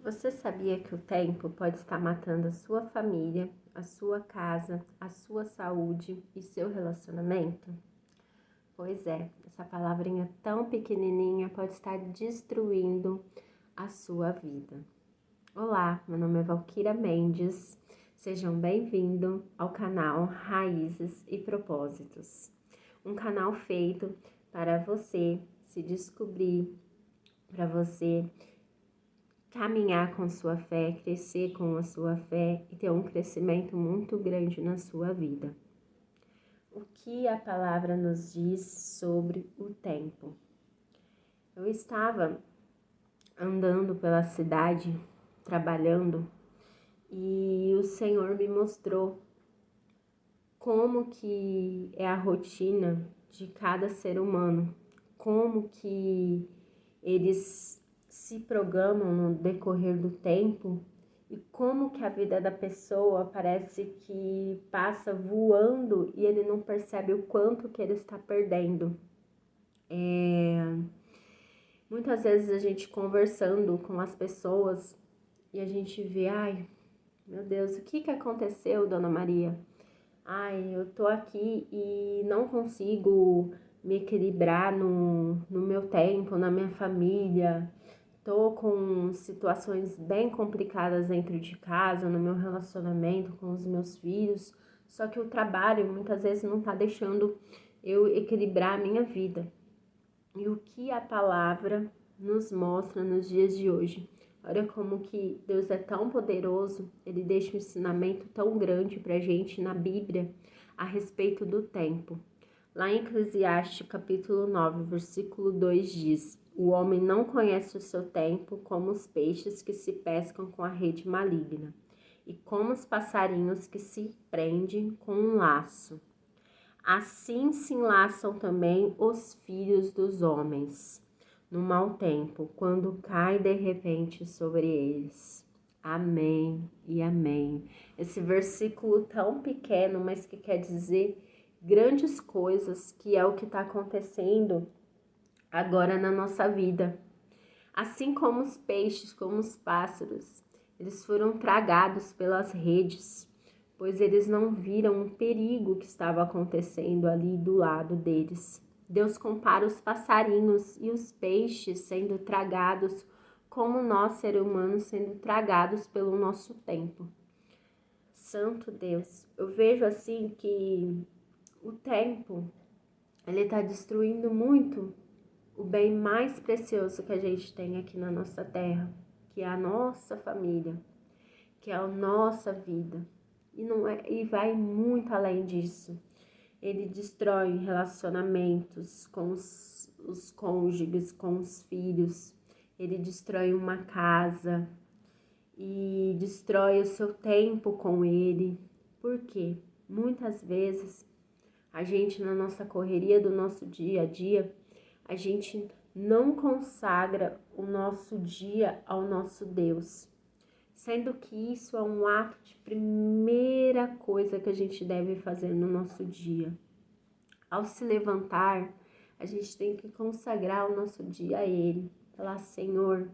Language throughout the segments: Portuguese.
Você sabia que o tempo pode estar matando a sua família, a sua casa, a sua saúde e seu relacionamento? Pois é, essa palavrinha tão pequenininha pode estar destruindo a sua vida. Olá, meu nome é Valquíria Mendes. Sejam bem-vindos ao canal Raízes e Propósitos. Um canal feito para você se descobrir, para você caminhar com sua fé, crescer com a sua fé e ter um crescimento muito grande na sua vida. O que a palavra nos diz sobre o tempo? Eu estava andando pela cidade, trabalhando, e o Senhor me mostrou como que é a rotina de cada ser humano, como que eles se programam no decorrer do tempo e como que a vida da pessoa parece que passa voando e ele não percebe o quanto que ele está perdendo. Muitas vezes a gente conversando com as pessoas e a gente vê, ai, meu Deus, o que aconteceu, Dona Maria? Ai, eu tô aqui e não consigo me equilibrar no meu tempo, na minha família. Tô com situações bem complicadas dentro de casa, no meu relacionamento com os meus filhos. Só que o trabalho muitas vezes não tá deixando eu equilibrar a minha vida. E o que a palavra nos mostra nos dias de hoje? Olha como que Deus é tão poderoso, Ele deixa um ensinamento tão grande pra gente na Bíblia a respeito do tempo. Lá em Eclesiastes capítulo 9, versículo 2 diz: o homem não conhece o seu tempo como os peixes que se pescam com a rede maligna, e como os passarinhos que se prendem com um laço. Assim se enlaçam também os filhos dos homens, no mau tempo, quando cai de repente sobre eles. Amém e amém. Esse versículo tão pequeno, mas que quer dizer grandes coisas, que é o que está acontecendo agora na nossa vida. Assim como os peixes, como os pássaros, eles foram tragados pelas redes, pois eles não viram o perigo que estava acontecendo ali do lado deles. Deus compara os passarinhos e os peixes sendo tragados como nós, seres humanos, sendo tragados pelo nosso tempo. Santo Deus, eu vejo assim que o tempo, ele está destruindo muito o bem mais precioso que a gente tem aqui na nossa terra, que é a nossa família, que é a nossa vida. E vai muito além disso. Ele destrói relacionamentos com os cônjuges, com os filhos. Ele destrói uma casa e destrói o seu tempo com ele. Por quê? Muitas vezes a gente, na nossa correria do nosso dia a dia, a gente não consagra o nosso dia ao nosso Deus, sendo que isso é um ato de primeira coisa que a gente deve fazer no nosso dia. Ao se levantar, a gente tem que consagrar o nosso dia a Ele, falar: Senhor,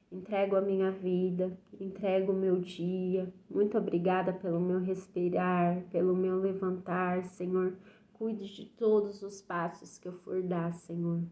entrego a minha vida, entrego o meu dia, muito obrigada pelo meu respirar, pelo meu levantar, Senhor. Cuide de todos os passos que eu for dar, Senhor.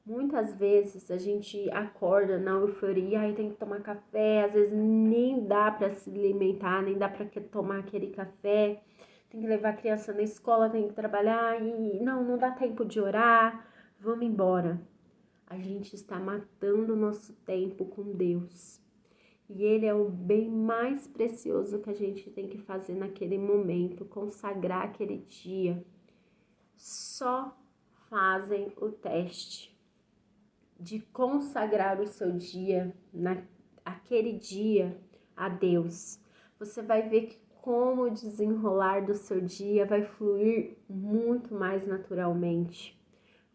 Muitas vezes a gente acorda na euforia, aí tem que tomar café, às vezes nem dá para se alimentar, nem dá para tomar aquele café, tem que levar a criança na escola, tem que trabalhar e não dá tempo de orar, vamos embora. A gente está matando o nosso tempo com Deus. E Ele é o bem mais precioso que a gente tem que fazer naquele momento, consagrar aquele dia. Só fazem o teste de consagrar o seu dia, aquele dia, a Deus. Você vai ver que como o desenrolar do seu dia vai fluir muito mais naturalmente.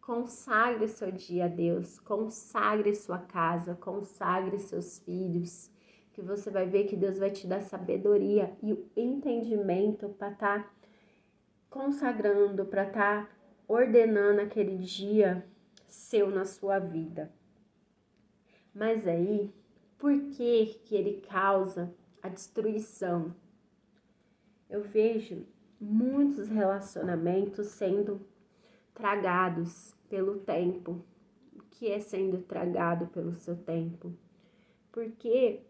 Consagre o seu dia a Deus, consagre sua casa, consagre seus filhos, que você vai ver que Deus vai te dar sabedoria e o entendimento para estar consagrando, para estar ordenando aquele dia seu na sua vida. Mas aí, Por que que ele causa a destruição? Eu vejo muitos relacionamentos sendo tragados pelo tempo. O que é sendo tragado pelo seu tempo? Porque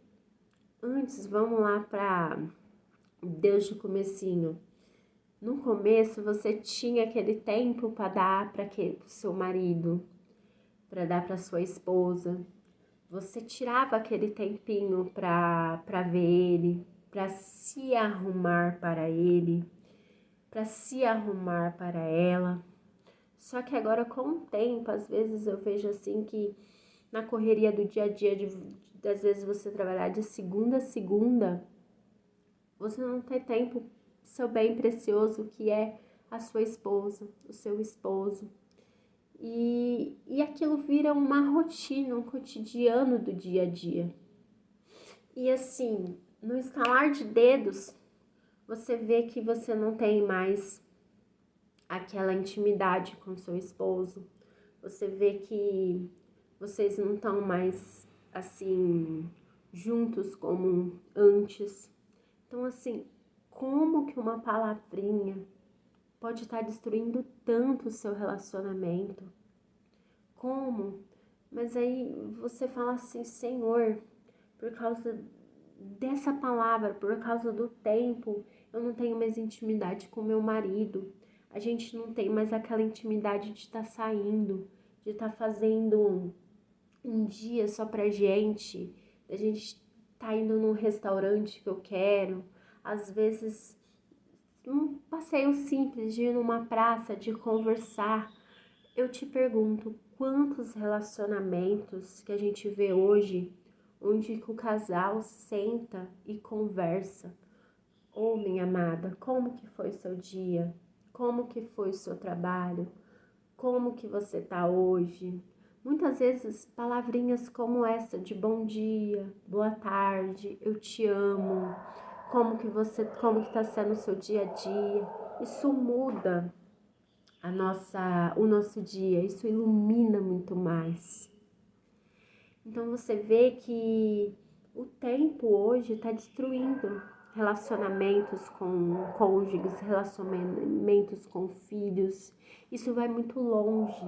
antes, vamos lá para desde o comecinho. No começo, você tinha aquele tempo para dar para o seu marido, para dar para sua esposa. Você tirava aquele tempinho para ver ele, para se arrumar para ele, para se arrumar para ela. Só que agora, com o tempo, às vezes eu vejo assim que na correria do dia a dia, às vezes você trabalhar de segunda a segunda, você não tem tempo, seu bem precioso, que é a sua esposa, o seu esposo. E aquilo vira uma rotina, um cotidiano do dia a dia. E assim, no estalar de dedos, você vê que você não tem mais aquela intimidade com seu esposo. Você vê que vocês não estão mais assim juntos como antes. Então assim, como que uma palavrinha pode estar destruindo tanto o seu relacionamento? Como? Mas aí você fala assim, Senhor, por causa dessa palavra, por causa do tempo, eu não tenho mais intimidade com meu marido. A gente não tem mais aquela intimidade de estar saindo, de estar fazendo um dia só pra gente, a gente tá indo num restaurante que eu quero, às vezes um passeio simples de ir numa praça, de conversar. Eu te pergunto, quantos relacionamentos que a gente vê hoje, onde que o casal senta e conversa? Oh, minha amada, como que foi seu dia? Como que foi o seu trabalho? Como que você tá hoje? Muitas vezes palavrinhas como essa de bom dia, boa tarde, eu te amo, como que tá sendo o seu dia a dia? Isso muda o nosso dia, isso ilumina muito mais. Então você vê que o tempo hoje está destruindo relacionamentos com cônjuges, relacionamentos com filhos. Isso vai muito longe,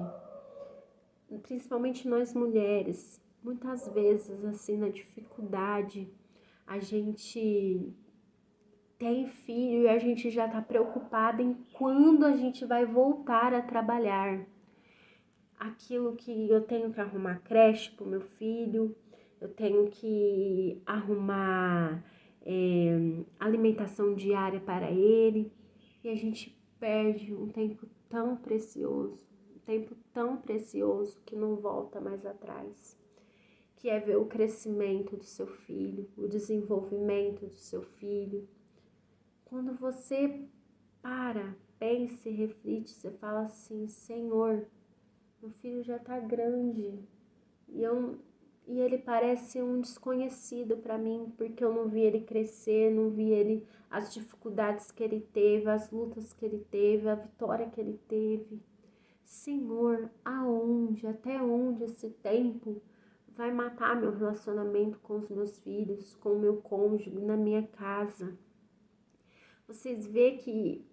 principalmente nós mulheres. Muitas vezes, assim, na dificuldade, a gente tem filho e a gente já está preocupada em quando a gente vai voltar a trabalhar. Aquilo que eu tenho que arrumar creche para o meu filho, eu tenho que arrumar alimentação diária para ele, e a gente perde um tempo tão precioso que não volta mais atrás, que é ver o crescimento do seu filho, o desenvolvimento do seu filho. Quando você pensa e reflete, você fala assim, Senhor, meu filho já tá grande e ele parece um desconhecido para mim, porque eu não vi ele crescer, não vi ele, as dificuldades que ele teve, as lutas que ele teve, a vitória que ele teve. Senhor, até onde esse tempo vai matar meu relacionamento com os meus filhos, com o meu cônjuge, na minha casa? Vocês vê que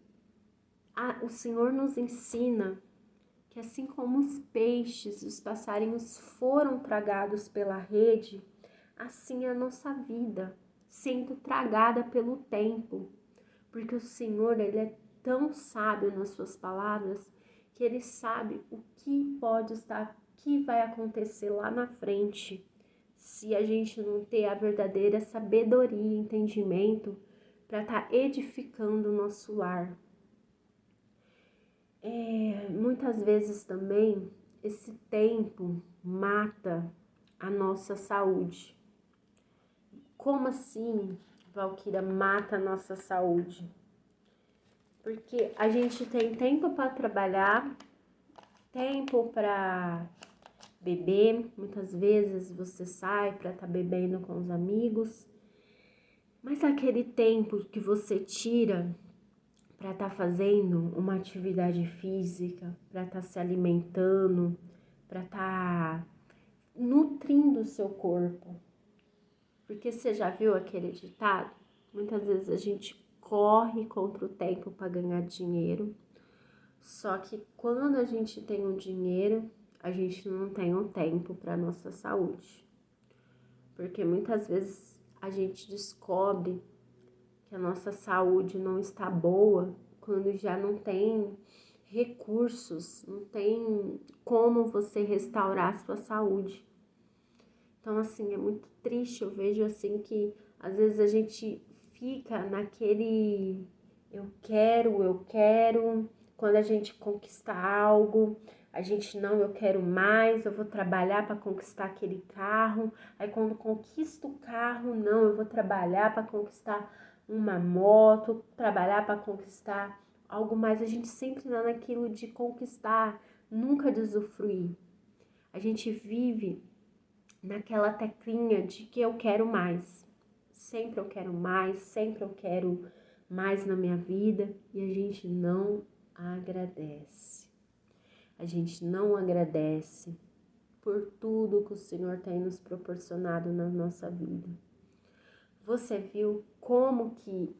o Senhor nos ensina que assim como os peixes, os passarinhos foram tragados pela rede, assim é a nossa vida, sendo tragada pelo tempo. Porque o Senhor, Ele é tão sábio nas suas palavras, que Ele sabe o que pode estar, o que vai acontecer lá na frente, se a gente não ter a verdadeira sabedoria e entendimento para estar edificando o nosso lar. Muitas vezes também esse tempo mata a nossa saúde. Como assim, Valquíria, mata a nossa saúde? Porque a gente tem tempo para trabalhar, tempo para beber, muitas vezes você sai para estar bebendo com os amigos, mas aquele tempo que você tira para estar fazendo uma atividade física, para estar se alimentando, para estar nutrindo o seu corpo. Porque você já viu aquele ditado? Muitas vezes a gente corre contra o tempo para ganhar dinheiro, só que quando a gente tem o dinheiro, a gente não tem o tempo para nossa saúde. Porque muitas vezes a gente descobre que a nossa saúde não está boa quando já não tem recursos, não tem como você restaurar a sua saúde. Então, assim, é muito triste. Eu vejo, assim, que às vezes a gente fica naquele eu quero. Quando a gente conquista algo, a gente não, eu quero mais, eu vou trabalhar para conquistar aquele carro. Aí, quando conquista o carro, não, eu vou trabalhar para conquistar uma moto, trabalhar para conquistar algo mais. A gente sempre tá naquilo de conquistar, nunca de usufruir. A gente vive naquela teclinha de que eu quero mais. Sempre eu quero mais, sempre eu quero mais na minha vida e a gente não agradece. A gente não agradece por tudo que o Senhor tem nos proporcionado na nossa vida. Você viu como que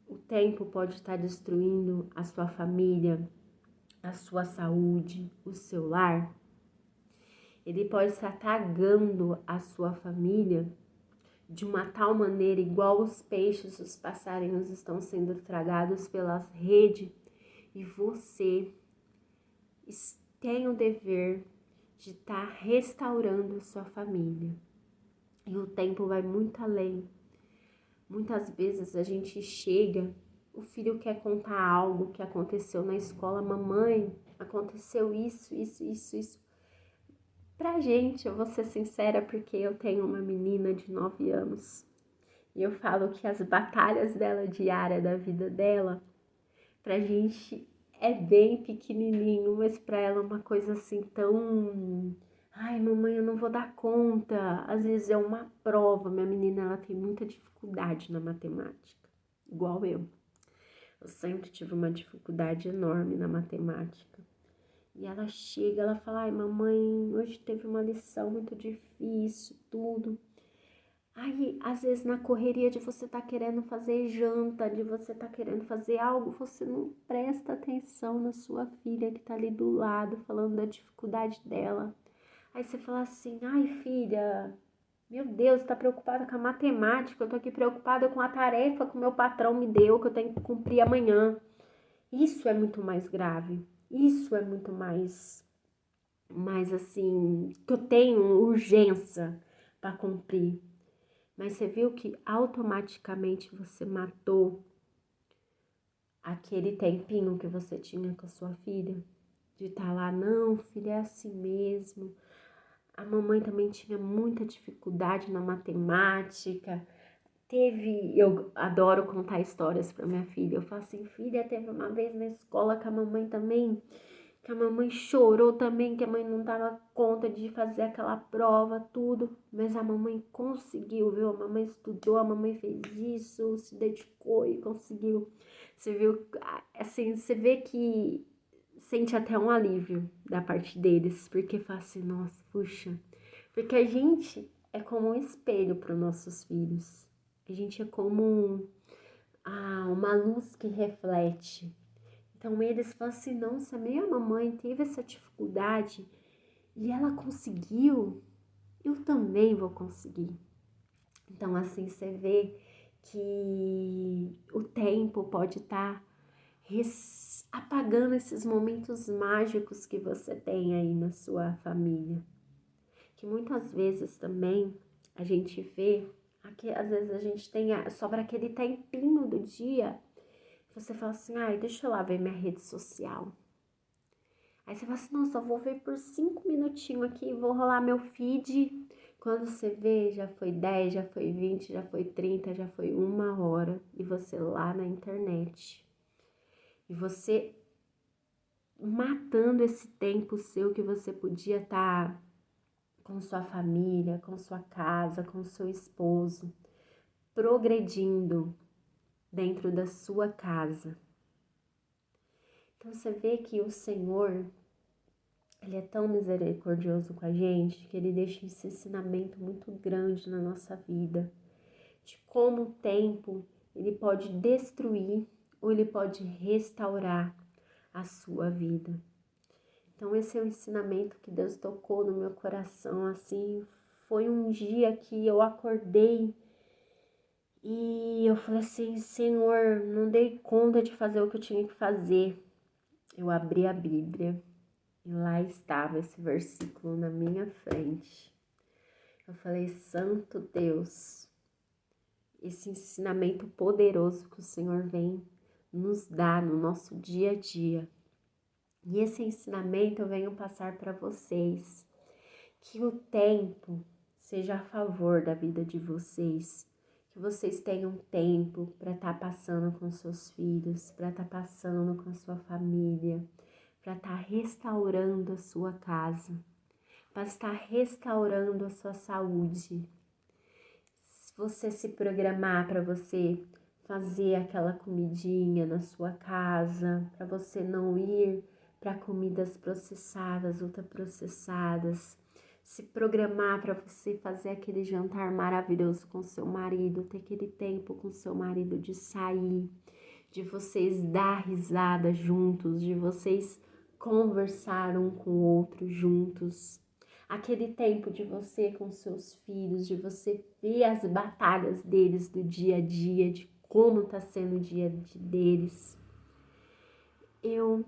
o tempo pode estar destruindo a sua família, a sua saúde, o seu lar? Ele pode estar tragando a sua família de uma tal maneira, igual os peixes, os passarinhos estão sendo tragados pela rede, e você tem o dever de estar restaurando sua família. E o tempo vai muito além. Muitas vezes a gente chega, o filho quer contar algo que aconteceu na escola. Mamãe, aconteceu isso. Pra gente, eu vou ser sincera, porque eu tenho uma menina de 9 anos. E eu falo que as batalhas dela diária da vida dela, pra gente é bem pequenininho, mas pra ela é uma coisa assim tão... Ai, mamãe, eu não vou dar conta. Às vezes é uma prova. Minha menina, ela tem muita dificuldade na matemática, igual eu. Eu sempre tive uma dificuldade enorme na matemática. E ela chega, ela fala, ai, mamãe, hoje teve uma lição muito difícil, tudo. Aí, às vezes, na correria de você tá querendo fazer janta, de você tá querendo fazer algo, você não presta atenção na sua filha que tá ali do lado, falando da dificuldade dela. Aí você fala assim, ai, filha, meu Deus, tá preocupada com a matemática, eu tô aqui preocupada com a tarefa que o meu patrão me deu, que eu tenho que cumprir amanhã. Isso é muito mais grave, isso é muito mais assim, que eu tenho urgência para cumprir. Mas você viu que automaticamente você matou aquele tempinho que você tinha com a sua filha? De estar lá, não, filha, é assim mesmo. A mamãe também tinha muita dificuldade na matemática. Eu adoro contar histórias para minha filha. Eu falo assim, filha, teve uma vez na escola que a mamãe também... que a mamãe chorou também, que a mãe não dava conta de fazer aquela prova, tudo. Mas a mamãe conseguiu, viu? A mamãe estudou, a mamãe fez isso, se dedicou e conseguiu. Você viu, assim, você vê que sente até um alívio da parte deles, porque fala assim, nossa, puxa. Porque a gente é como um espelho para os nossos filhos. A gente é como uma luz que reflete. Então eles falam assim, nossa, minha mamãe teve essa dificuldade e ela conseguiu, eu também vou conseguir. Então assim, você vê que o tempo pode estar apagando esses momentos mágicos que você tem aí na sua família. Que muitas vezes também a gente vê, aqui, às vezes a gente tem, sobra aquele tempinho do dia. Você fala assim, ai, deixa eu lá ver minha rede social. Aí você fala assim, nossa, eu vou ver por 5 minutinhos aqui, vou rolar meu feed. Quando você vê, já foi 10, já foi 20, já foi 30, já foi 1 hora. E você lá na internet. E você matando esse tempo seu que você podia estar com sua família, com sua casa, com seu esposo, progredindo dentro da sua casa. Então você vê que o Senhor Ele é tão misericordioso com a gente que ele deixa esse ensinamento muito grande na nossa vida, de como o tempo ele pode destruir ou ele pode restaurar a sua vida. Então esse é o ensinamento que Deus tocou no meu coração, assim, foi um dia que eu acordei e eu falei assim, Senhor, não dei conta de fazer o que eu tinha que fazer. Eu abri a Bíblia e lá estava esse versículo na minha frente. Eu falei, Santo Deus, esse ensinamento poderoso que o Senhor vem nos dar no nosso dia a dia. E esse ensinamento eu venho passar para vocês. Que o tempo seja a favor da vida de vocês. Que vocês tenham tempo para estar passando com seus filhos, para estar passando com a sua família, para estar restaurando a sua casa, para estar restaurando a sua saúde. Se você se programar para você fazer aquela comidinha na sua casa, para você não ir para comidas processadas, ultraprocessadas, se programar para você fazer aquele jantar maravilhoso com seu marido, ter aquele tempo com seu marido de sair, de vocês dar risada juntos, de vocês conversar um com o outro juntos. Aquele tempo de você com seus filhos, de você ver as batalhas deles do dia a dia, de como está sendo o dia deles. Eu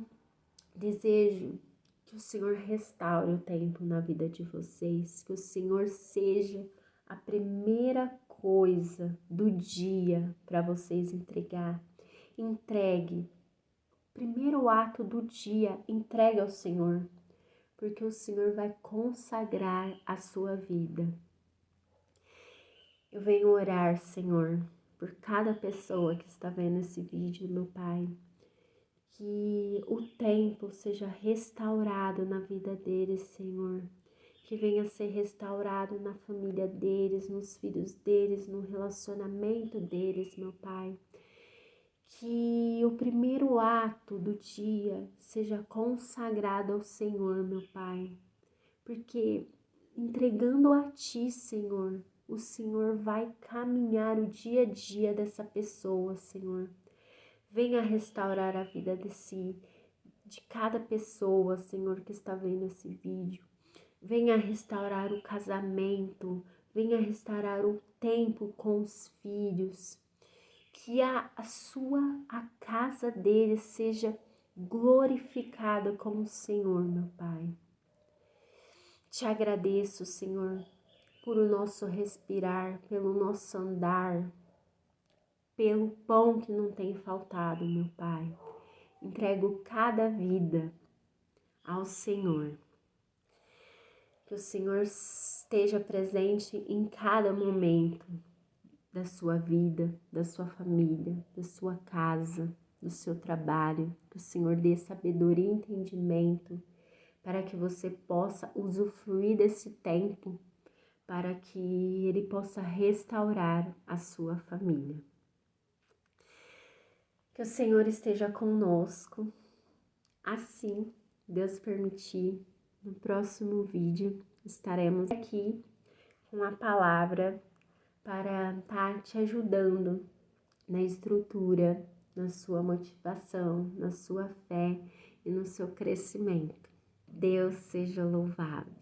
desejo que o Senhor restaure o tempo na vida de vocês, que o Senhor seja a primeira coisa do dia para vocês entregar. Entregue. Primeiro ato do dia, entregue ao Senhor, porque o Senhor vai consagrar a sua vida. Eu venho orar, Senhor, por cada pessoa que está vendo esse vídeo, meu Pai, que o tempo seja restaurado na vida deles, Senhor, que venha ser restaurado na família deles, nos filhos deles, no relacionamento deles, meu Pai. Que o primeiro ato do dia seja consagrado ao Senhor, meu Pai, porque entregando a Ti, Senhor, o Senhor vai caminhar o dia a dia dessa pessoa, Senhor. Venha restaurar a vida de cada pessoa, Senhor, que está vendo esse vídeo. Venha restaurar o casamento, venha restaurar o tempo com os filhos. Que a casa deles seja glorificada como o Senhor, meu Pai. Te agradeço, Senhor, por o nosso respirar, pelo nosso andar, pelo pão que não tem faltado, meu Pai. Entrego cada vida ao Senhor. Que o Senhor esteja presente em cada momento da sua vida, da sua família, da sua casa, do seu trabalho. Que o Senhor dê sabedoria e entendimento para que você possa usufruir desse tempo, para que Ele possa restaurar a sua família. Que o Senhor esteja conosco. Assim, Deus permitir, no próximo vídeo estaremos aqui com a palavra para estar te ajudando na estrutura, na sua motivação, na sua fé e no seu crescimento. Deus seja louvado.